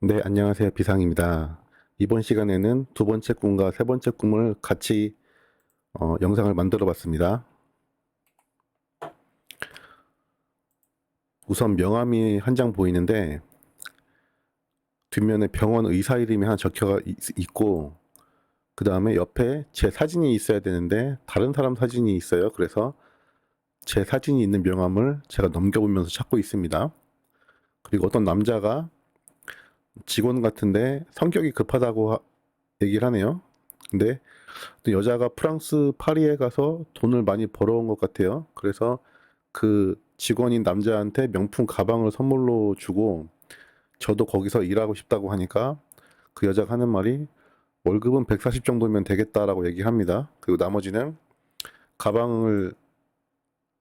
네, 안녕하세요. 비상입니다. 이번 시간에는 두 번째 꿈과 세 번째 꿈을 같이 영상을 만들어 봤습니다. 우선 명함이 한 장 보이는데 뒷면에 병원 의사 이름이 하나 적혀 있고 그 다음에 옆에 제 사진이 있어야 되는데 다른 사람 사진이 있어요. 그래서 제 사진이 있는 명함을 제가 넘겨보면서 찾고 있습니다. 그리고 어떤 남자가 직원 같은데 성격이 급하다고 얘기를 하네요. 근데 또 여자가 프랑스 파리에 가서 돈을 많이 벌어온 것 같아요. 그래서 그 직원인 남자한테 명품 가방을 선물로 주고 저도 거기서 일하고 싶다고 하니까 그 여자가 하는 말이 월급은 140 정도면 되겠다라고 얘기합니다. 그리고 나머지는 가방을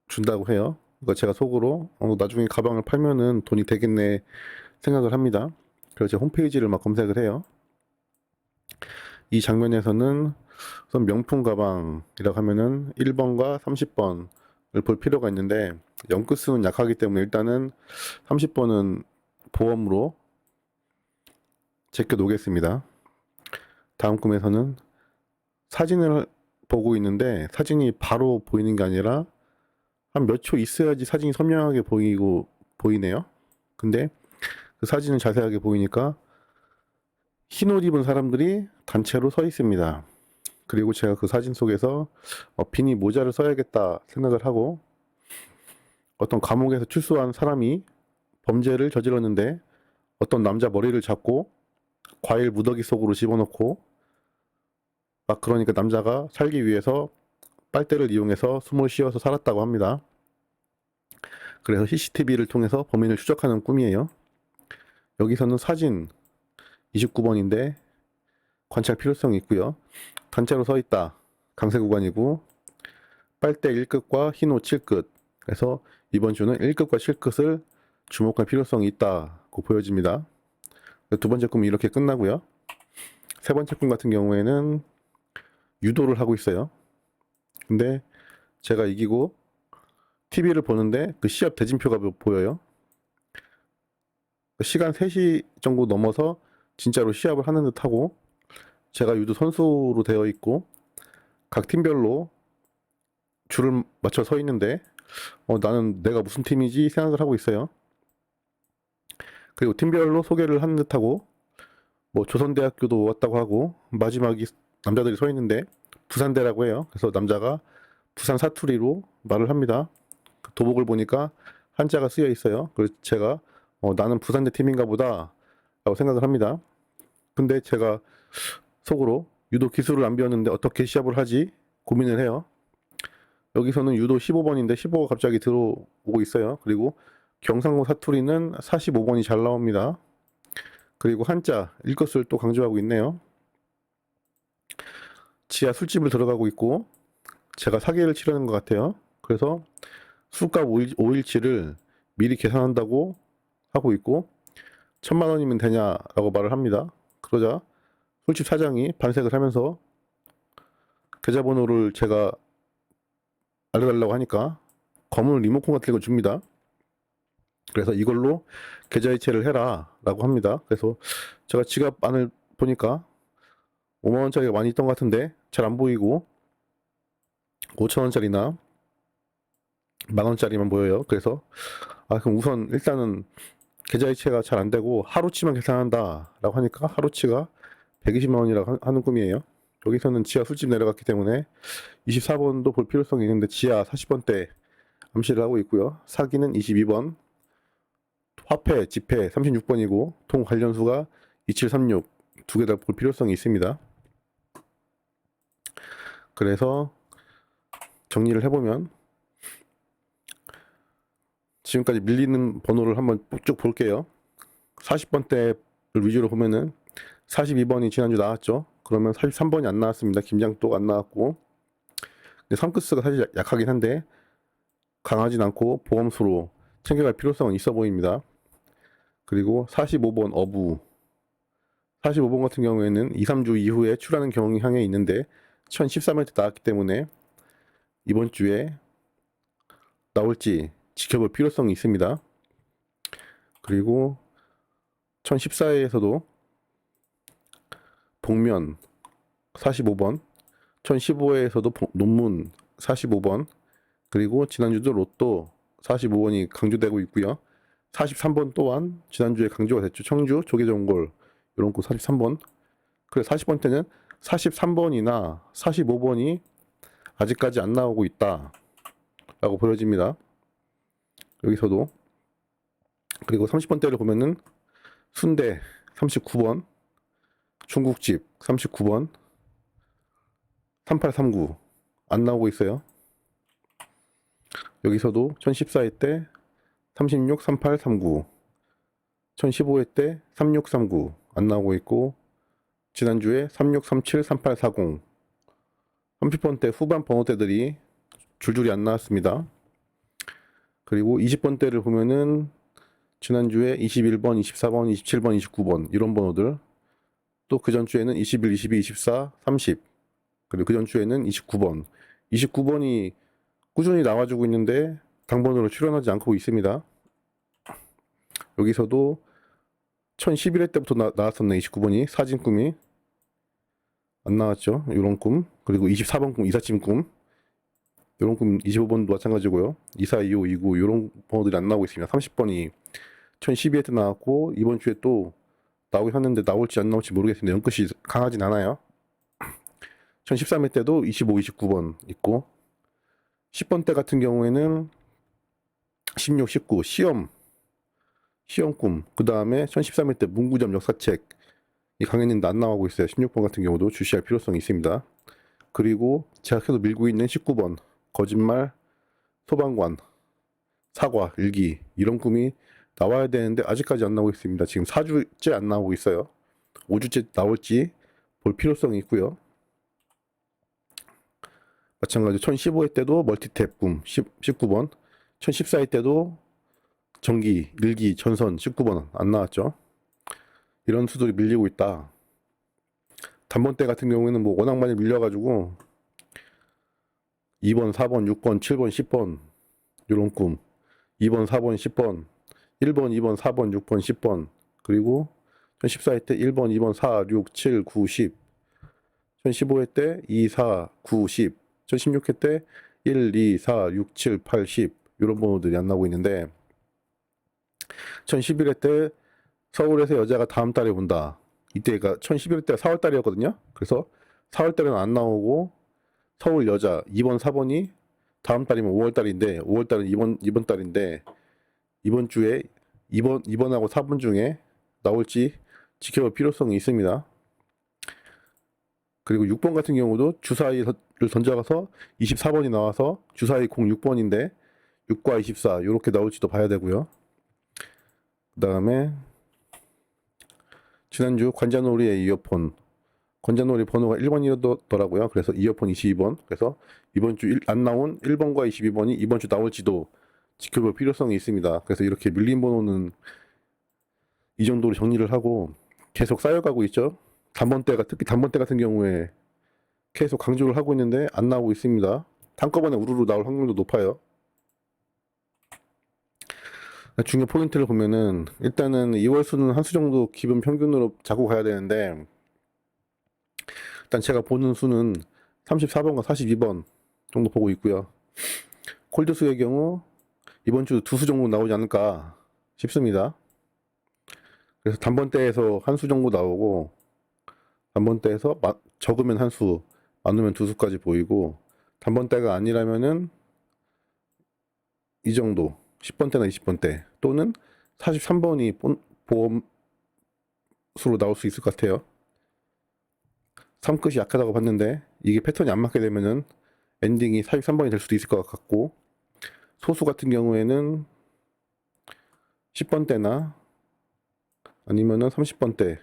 준다고 해요. 그러니까 제가 속으로 나중에 가방을 팔면은 돈이 되겠네 생각을 합니다. 그래서 제 홈페이지를 막 검색을 해요. 이 장면에서는 우선 명품 가방이라고 하면은 1번과 30번을 볼 필요가 있는데 영끝수는 약하기 때문에 일단은 30번은 보험으로 제껴 놓겠습니다. 다음 꿈에서는 사진을 보고 있는데 사진이 바로 보이는 게 아니라 한 몇 초 있어야지 사진이 선명하게 보이네요. 근데 그 사진을 자세하게 보이니까 흰 옷 입은 사람들이 단체로 서 있습니다. 그리고 제가 그 사진 속에서 비니 모자를 써야겠다 생각을 하고 어떤 감옥에서 출소한 사람이 범죄를 저질렀는데 어떤 남자 머리를 잡고 과일 무더기 속으로 집어넣고 막 그러니까 남자가 살기 위해서 빨대를 이용해서 숨을 쉬어서 살았다고 합니다. 그래서 CCTV를 통해서 범인을 추적하는 꿈이에요. 여기서는 사진 29번인데 관찰 필요성이 있고요. 단체로 서 있다. 강세 구간이고 빨대 1끝과 흰옷 7끝. 그래서 이번 주는 1끝과 7끝을 주목할 필요성이 있다고 보여집니다. 두 번째 꿈이 이렇게 끝나고요. 세 번째 꿈 같은 경우에는 유도를 하고 있어요. 근데 제가 이기고 TV를 보는데 그 시합 대진표가 보여요. 시간 3시 정도 넘어서 진짜로 시합을 하는 듯하고 제가 유도 선수로 되어 있고 각 팀별로 줄을 맞춰 서 있는데 나는 내가 무슨 팀이지 생각을 하고 있어요. 그리고 팀별로 소개를 하는 듯하고 뭐 조선대학교도 왔다고 하고 마지막이 남자들이 서 있는데 부산대라고 해요. 그래서 남자가 부산 사투리로 말을 합니다. 그 도복을 보니까 한자가 쓰여 있어요. 그래서 제가 나는 부산대 팀인가 보다 라고 생각을 합니다. 근데 제가 속으로 유도 기술을 안 배웠는데 어떻게 시합을 하지 고민을 해요. 여기서는 유도 15번인데 15가 갑자기 들어오고 있어요. 그리고 경상도 사투리는 45번이 잘 나옵니다. 그리고 한자 일것을 또 강조하고 있네요. 지하 술집을 들어가고 있고 제가 사기를 치려는 것 같아요. 그래서 술값 5일치를 미리 계산한다고 하고 있고 1,000만 원이면 되냐라고 말을 합니다. 그러자 술집 사장이 반색을 하면서 계좌번호를 제가 알려달라고 하니까 검은 리모컨 같은 걸 줍니다. 그래서 이걸로 계좌이체를 해라 라고 합니다. 그래서 제가 지갑 안을 보니까 5만원짜리가 많이 있던 것 같은데 잘 안 보이고 5천원짜리나 만원짜리만 보여요. 그래서 그럼 우선 일단은 계좌이체가 잘 안 되고 하루치만 계산한다 라고 하니까 하루치가 120만원이라고 하는 꿈이에요. 여기서는 지하 술집 내려갔기 때문에 24번도 볼 필요성이 있는데 지하 40번대 암시를 하고 있고요. 사기는 22번, 화폐, 지폐 36번이고 통 관련수가 2736 두 개 다 볼 필요성이 있습니다. 그래서 정리를 해보면 지금까지 밀리는 번호를 한번 쭉 볼게요. 40번대를 위주로 보면은 42번이 지난주 나왔죠. 그러면 43번이 안 나왔습니다. 김장도 안 나왔고. 근데 삼크스가 사실 약하긴 한데 강하진 않고 보험수로 챙겨갈 필요성은 있어 보입니다. 그리고 45번 어부 45번 같은 경우에는 2, 3주 이후에 출하는 경향에 있는데 1013회 때 나왔기 때문에 이번 주에 나올지 지켜볼 필요성이 있습니다. 그리고 1014회에서도 복면 45번, 1015회에서도 논문 45번, 그리고 지난주도 로또 45번이 강조되고 있고요. 43번 또한 지난주에 강조가 됐죠. 청주 조계종골 이런 거 43번. 그래서 40번째는 43번이나 45번이 아직까지 안 나오고 있다 라고 보여집니다. 여기서도. 그리고 30번대를 보면은 순대 39번, 중국집 39번, 3839 안 나오고 있어요. 여기서도 1014회 때 36, 38, 39, 1015회 때 3639 안 나오고 있고, 지난주에 36, 37, 38, 40 30번대 후반 번호대들이 줄줄이 안 나왔습니다. 그리고 20번대를 보면은 지난주에 21번, 24번, 27번, 29번 이런 번호들, 또 그 전주에는 21, 22, 24, 30, 그리고 그 전주에는 29번 29번이 꾸준히 나와주고 있는데 당번으로 출연하지 않고 있습니다. 여기서도 1011회 때부터 나왔었네. 29번이 사진 꿈이 안 나왔죠. 이런 꿈. 그리고 24번 꿈, 이삿짐 꿈, 이런 꿈. 25번도 마찬가지고요. 24, 25, 29 이런 번호들이 안 나오고 있습니다. 30번이 1012회 때 나왔고, 이번 주에 또 나오긴 하는데 나올지 안 나올지 모르겠습니다. 연끝이 강하진 않아요. 1013회 때도 25, 29번 있고, 10번대 같은 경우에는 16, 19 시험 꿈, 그 다음에 1013회 때 문구점 역사책 이 강했는데 안 나오고 있어요. 16번 같은 경우도 주시할 필요성이 있습니다. 그리고 제가 계속 밀고 있는 19번 거짓말, 소방관, 사과, 일기 이런 꿈이 나와야 되는데 아직까지 안 나오고 있습니다. 지금 4주째 안 나오고 있어요. 5주째 나올지 볼 필요성이 있고요. 마찬가지로 1015회 때도 멀티탭 꿈 19번, 1014회 때도 전기, 일기, 전선 19번 안 나왔죠. 이런 수들이 밀리고 있다. 단번대 같은 경우에는 뭐 워낙 많이 밀려가지고 2번, 4번, 6번, 7번, 10번 이런 꿈, 2번, 4번, 10번, 1번, 2번, 4번, 6번, 10번, 그리고 1014회 때 1번, 2번, 4, 6, 7, 9, 10, 1015회 때 2, 4, 9, 10, 1016회 때 1, 2, 4, 6, 7, 8, 10 이런 번호들이 안 나오고 있는데, 1011회 때 서울에서 여자가 다음 달에 온다. 이때가 1011회 때가 4월 달이었거든요. 그래서 4월 달에는 안 나오고 서울 여자 2번, 4번이 다음 달이면 5월 달인데 5월 달은 이번 달인데 이번 주에 2번하고 4번 중에 나올지 지켜볼 필요성이 있습니다. 그리고 6번 같은 경우도 주사위를 던져가서 24번이 나와서 주사위 06번인데 6과 24 이렇게 나올지도 봐야 되고요. 그 다음에 지난주 관자놀이의 이어폰, 관자놀이 번호가 1번이더라고요. 그래서 이어폰 22번. 그래서 이번 주 안 나온 1번과 22번이 이번 주 나올지도 지켜볼 필요성이 있습니다. 그래서 이렇게 밀린 번호는 이 정도로 정리를 하고 계속 쌓여가고 있죠. 특히 단번대 같은 경우에 계속 강조를 하고 있는데 안 나오고 있습니다. 한꺼번에 우르르 나올 확률도 높아요. 중요 포인트를 보면은 일단은 2월 수는 한 수 정도 기본 평균으로 잡고 가야 되는데, 일단 제가 보는 수는 34번과 42번 정도 보고 있고요. 콜드수의 경우 이번 주 2수 정도 나오지 않을까 싶습니다. 그래서 단번대에서 한 수 정도 나오고, 단번대에서 적으면 한 수, 많으면 2수까지 보이고, 단번대가 아니라면은 이 정도 10번대나 20번대 또는 43번이 보험수로 나올 수 있을 것 같아요. 3끝이 약하다고 봤는데 이게 패턴이 안 맞게 되면은 엔딩이 43번이 될 수도 있을 것 같고, 소수 같은 경우에는 10번대나 아니면은 30번대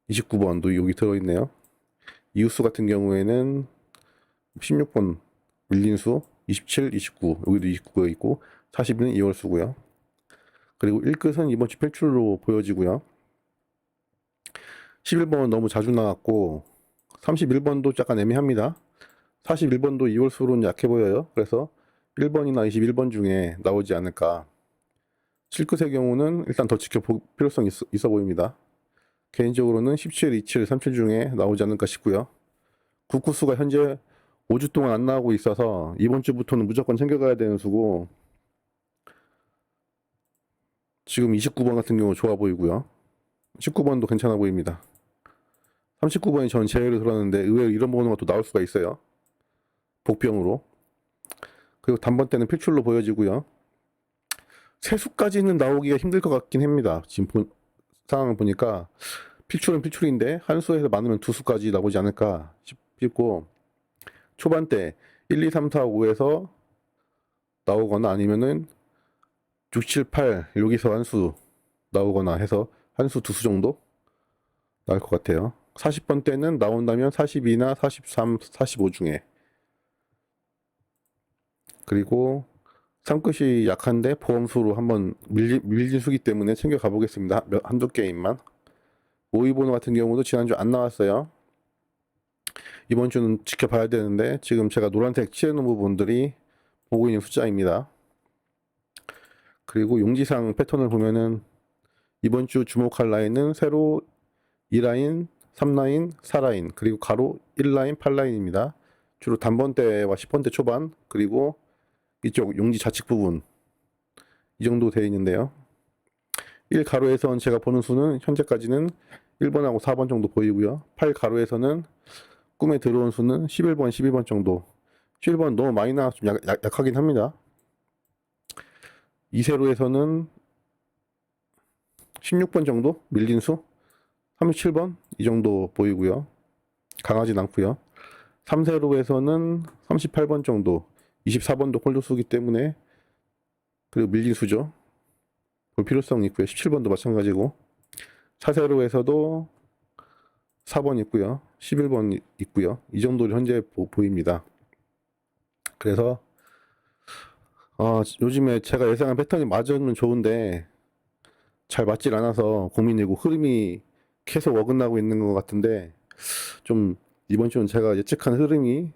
29번도 여기 들어있네요. 이웃수 같은 경우에는 16번 밀린 수 27, 29 여기도 29가 있고, 40은 2월 수고요. 그리고 1끝은 이번 주 필출로 보여지고요. 11번은 너무 자주 나왔고 31번도 약간 애매합니다. 41번도 2월 수로는 약해 보여요. 그래서 1번이나 21번 중에 나오지 않을까. 실끝의 경우는 일단 더 지켜볼 필요성이 있어 보입니다. 개인적으로는 17, 27, 37 중에 나오지 않을까 싶고요. 국구수가 현재 5주 동안 안 나오고 있어서 이번 주부터는 무조건 챙겨가야 되는 수고, 지금 29번 같은 경우 좋아 보이고요. 19번도 괜찮아 보입니다. 39번이 전 제외를 들었는데 의외로 이런 번호가 또 나올 수가 있어요. 복병으로. 그리고 단번 때는 필출로 보여지고요. 세수까지는 나오기가 힘들 것 같긴 합니다. 지금 상황을 보니까 필출은 필출인데 한 수에서 많으면 두 수까지 나오지 않을까 싶고, 초반때 1, 2, 3, 4, 5에서 나오거나 아니면은 6, 7, 8 여기서 한 수 나오거나 해서 한 수, 두 수 정도 나올 것 같아요. 40번 때는 나온다면 42나 43, 45 중에. 그리고 상끝이 약한데 보험수로 한번 밀린 수기 때문에 챙겨 가보겠습니다. 한두 게임만. 모의번호 같은 경우도 지난주 안 나왔어요. 이번 주는 지켜봐야 되는데 지금 제가 노란색 칠해놓은 부분들이 보고 있는 숫자입니다. 그리고 용지상 패턴을 보면은 이번 주 주목할 라인은 세로 2라인, 3라인, 4라인, 그리고 가로 1라인, 8라인입니다. 주로 단번대와 10번대 초반, 그리고 이쪽 용지 좌측 부분 이 정도 되어 있는데요. 1가로에선 제가 보는 수는 현재까지는 1번하고 4번 정도 보이고요. 8가로에서는 꿈에 들어온 수는 11번, 12번 정도. 11번 너무 많이 나와서 좀 약하긴 합니다. 2세로에서는 16번 정도 밀린 수, 37번 이 정도 보이고요. 강하진 않고요. 3세로에서는 38번 정도, 24번도 홀드수기 때문에 그리고 밀린 수죠. 볼 필요성이 있고요. 17번도 마찬가지고, 4세로에서도 4번 있고요. 11번 있고요. 이 정도를 현재 보입니다. 그래서 요즘에 제가 예상한 패턴이 맞으면 좋은데 잘 맞질 않아서 고민이고, 흐름이 계속 어긋나고 있는 것 같은데 좀 이번 주는 제가 예측한 흐름이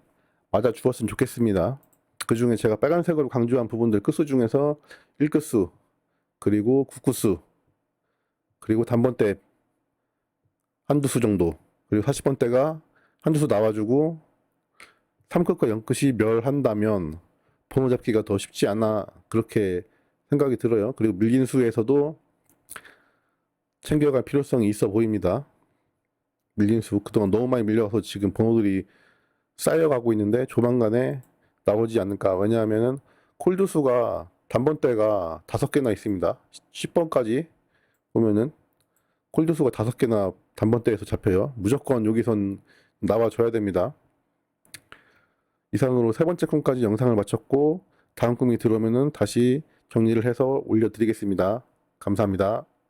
맞아 주었으면 좋겠습니다. 그 중에 제가 빨간색으로 강조한 부분들 끝수 중에서 1끝수, 그리고 9끝수, 그리고 단번대 한두 수 정도, 그리고 40번대가 한두 수 나와주고 3끝과 0끝이 멸한다면 번호 잡기가 더 쉽지 않아, 그렇게 생각이 들어요. 그리고 밀린 수에서도 챙겨갈 필요성이 있어 보입니다. 밀린 수 그동안 너무 많이 밀려서 지금 번호들이 쌓여가고 있는데 조만간에 나오지 않을까. 왜냐하면은 콜드 수가 단번대가 5개나 있습니다. 10번까지 보면은 콜드 수가 5개나 단번대에서 잡혀요. 무조건 여기선 나와줘야 됩니다. 이상으로 세 번째 꿈까지 영상을 마쳤고, 다음 꿈이 들어오면은 다시 정리를 해서 올려드리겠습니다. 감사합니다.